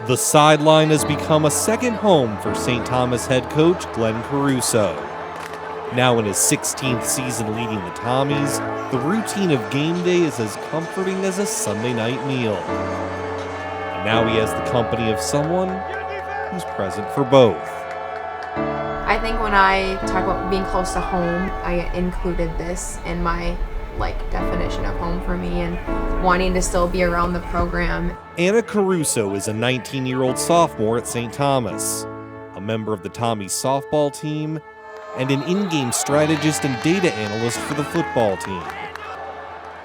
The sideline has become a second home for St. Thomas head coach Glenn Caruso. Now in his 16th season leading the Tommies, the routine of game day is as comforting as a Sunday night meal. And now he has the company of someone who's present for both. I think when I talk about being close to home, I included this in my definition of home for me and wanting to still be around the program. Anna Caruso is a 19-year-old sophomore at St. Thomas, a member of the Tommies softball team, and an in-game strategist and data analyst for the football team.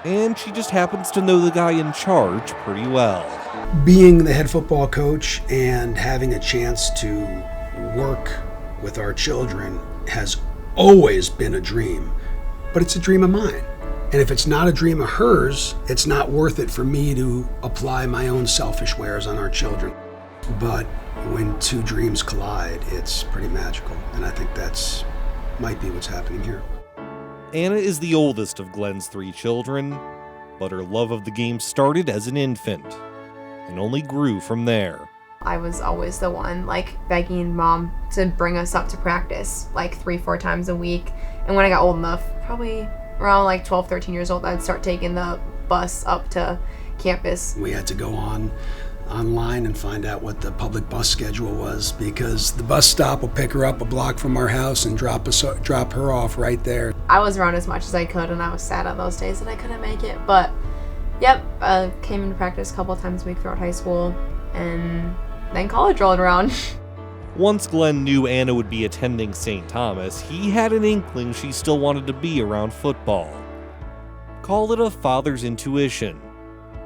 And she just happens to know the guy in charge pretty well. Being the head football coach and having a chance to work with our children has always been a dream, but it's a dream of mine. And if it's not a dream of hers, it's not worth it for me to apply my own selfish wares on our children. But when two dreams collide, it's pretty magical. And I think that's might be what's happening here. Anna is the oldest of Glenn's 3 children, but her love of the game started as an infant and only grew from there. I was always the one begging mom to bring us up to practice 3-4 times a week. And when I got old enough, probably around 12, 13 years old, I'd start taking the bus up to campus. We had to go online and find out what the public bus schedule was, because the bus stop will pick her up a block from our house and drop her off right there. I was around as much as I could, and I was sad on those days that I couldn't make it. But yep, came into practice a couple of times a week throughout high school, and then college rolled around. Once Glenn knew Anna would be attending St. Thomas, he had an inkling she still wanted to be around football. Call it a father's intuition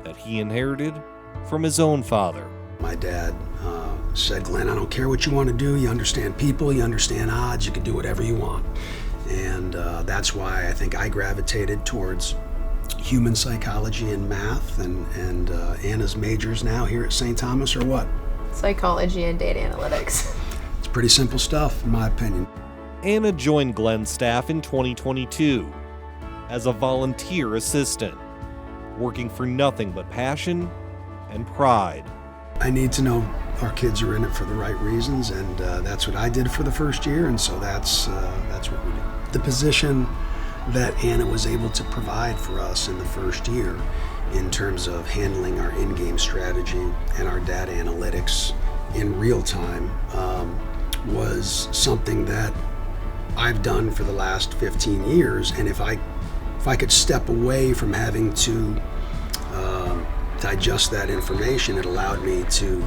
that he inherited from his own father. My dad said, "Glenn, I don't care what you want to do. You understand people, you understand odds, you can do whatever you want." And that's why I think I gravitated towards human psychology and math, and Anna's majors now here at St. Thomas are what? Psychology and data analytics. It's pretty simple stuff, in my opinion. Anna joined Glenn's staff in 2022 as a volunteer assistant, working for nothing but passion and pride. I need to know our kids are in it for the right reasons, and that's what I did for the first year, and so that's what we do. The position that Anna was able to provide for us in the first year in terms of handling our in-game strategy and our data analytics in real time was something that I've done for the last 15 years. And if I could step away from having to digest that information, it allowed me to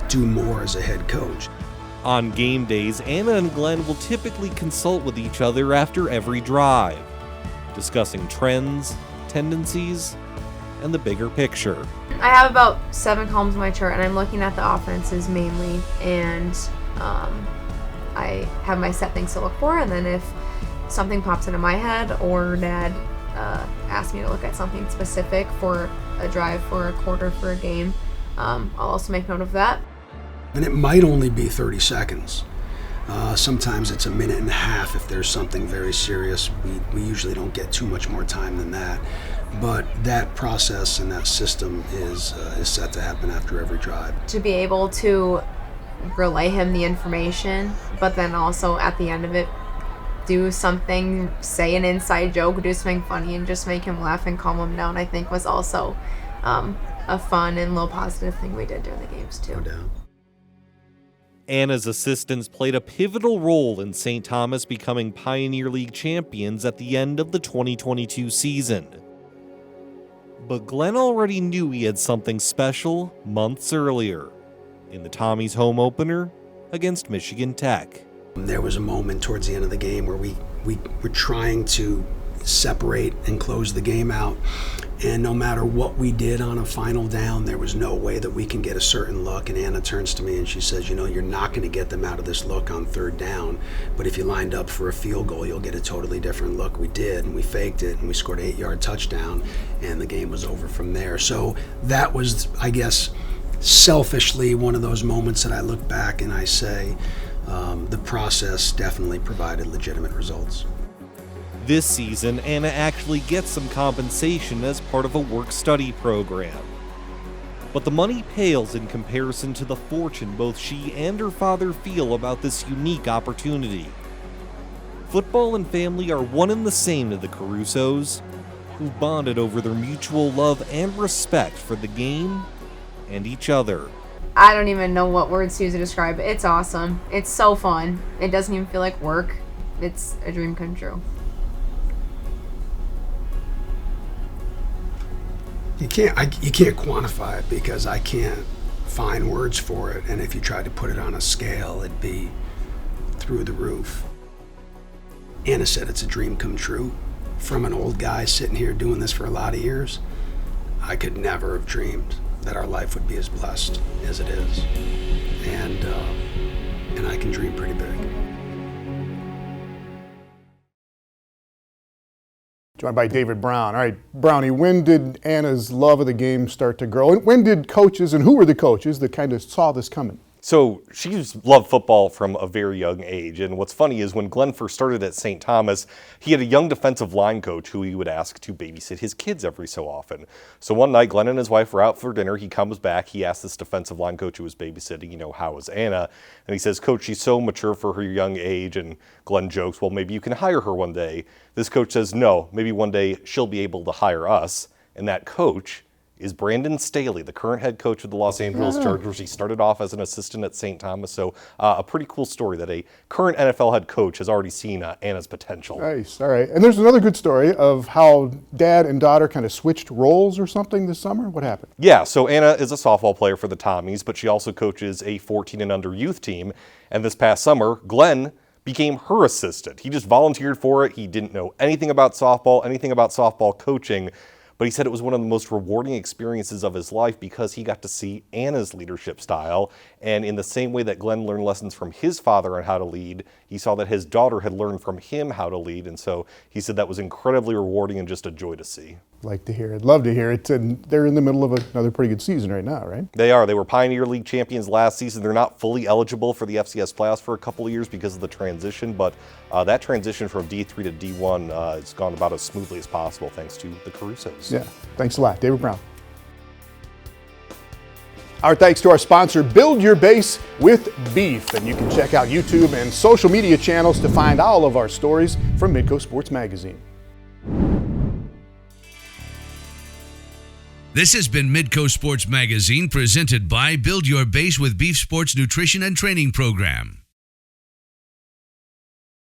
do more as a head coach. On game days, Anna and Glenn will typically consult with each other after every drive, discussing trends, tendencies, and the bigger picture. I have about 7 columns in my chart, and I'm looking at the offenses mainly, and I have my set things to look for, and then if something pops into my head or Dad asks me to look at something specific for a drive, for a quarter, for a game, I'll also make note of that. And it might only be 30 seconds. Sometimes it's a minute and a half if there's something very serious. We usually don't get too much more time than that. But that process and that system is set to happen after every drive. To be able to relay him the information, but then also at the end of it, do something, say an inside joke, do something funny, and just make him laugh and calm him down, I think was also a fun and little positive thing we did during the games too. No doubt. Anna's assistants played a pivotal role in St. Thomas becoming Pioneer League champions at the end of the 2022 season. But Glenn already knew he had something special months earlier, in the Tommies home opener against Michigan Tech. There was a moment towards the end of the game where we were trying to separate and close the game out, and no matter what we did on a final down, there was no way that we can get a certain look. And Anna turns to me and she says, you're not going to get them out of this look on 3rd down, but if you lined up for a field goal, you'll get a totally different look. We did, and we faked it, and we scored an 8-yard touchdown, and the game was over from there. So that was, I guess, selfishly one of those moments that I look back and I say, the process definitely provided legitimate results. This season, Anna actually gets some compensation as part of a work-study program. But the money pales in comparison to the fortune both she and her father feel about this unique opportunity. Football and family are one and the same to the Carusos, who bonded over their mutual love and respect for the game and each other. I don't even know what words to use to describe it. It's awesome. It's so fun. It doesn't even feel like work. It's a dream come true. You can't quantify it because I can't find words for it. And if you tried to put it on a scale, it'd be through the roof. Anna said it's a dream come true. From an old guy sitting here doing this for a lot of years, I could never have dreamed that our life would be as blessed as it is. And I can dream pretty big. Joined by David Brown. All right, Brownie, when did Anna's love of the game start to grow? And when did coaches, and who were the coaches that kind of saw this coming? So she's loved football from a very young age. And what's funny is when Glenn first started at St. Thomas, he had a young defensive line coach who he would ask to babysit his kids every so often. So one night, Glenn and his wife were out for dinner. He comes back. He asks this defensive line coach who was babysitting, how is Anna? And he says, Coach, she's so mature for her young age. And Glenn jokes, well, maybe you can hire her one day. This coach says, no, maybe one day she'll be able to hire us. And that coach is Brandon Staley, the current head coach of the Los Angeles Chargers. He started off as an assistant at St. Thomas, so a pretty cool story that a current NFL head coach has already seen Anna's potential. Nice, all right. And there's another good story of how dad and daughter kind of switched roles or something this summer. What happened? Yeah, so Anna is a softball player for the Tommies, but she also coaches a 14 and under youth team. And this past summer, Glenn became her assistant. He just volunteered for it. He didn't know anything about softball coaching. But he said it was one of the most rewarding experiences of his life because he got to see Anna's leadership style. And in the same way that Glenn learned lessons from his father on how to lead, he saw that his daughter had learned from him how to lead. And so he said that was incredibly rewarding and just a joy to see. Like to hear it. Love to hear it. And they're in the middle of another pretty good season right now, right? They are. They were Pioneer League champions last season. They're not fully eligible for the FCS playoffs for a couple of years because of the transition, but that transition from D3 to D1 has gone about as smoothly as possible thanks to the Carusos. Yeah. Thanks a lot. David Brown. Our thanks to our sponsor, Build Your Base with Beef. And you can check out YouTube and social media channels to find all of our stories from Midco Sports Magazine. This has been Midco Sports Magazine, presented by Build Your Base with Beef Sports Nutrition and Training Program.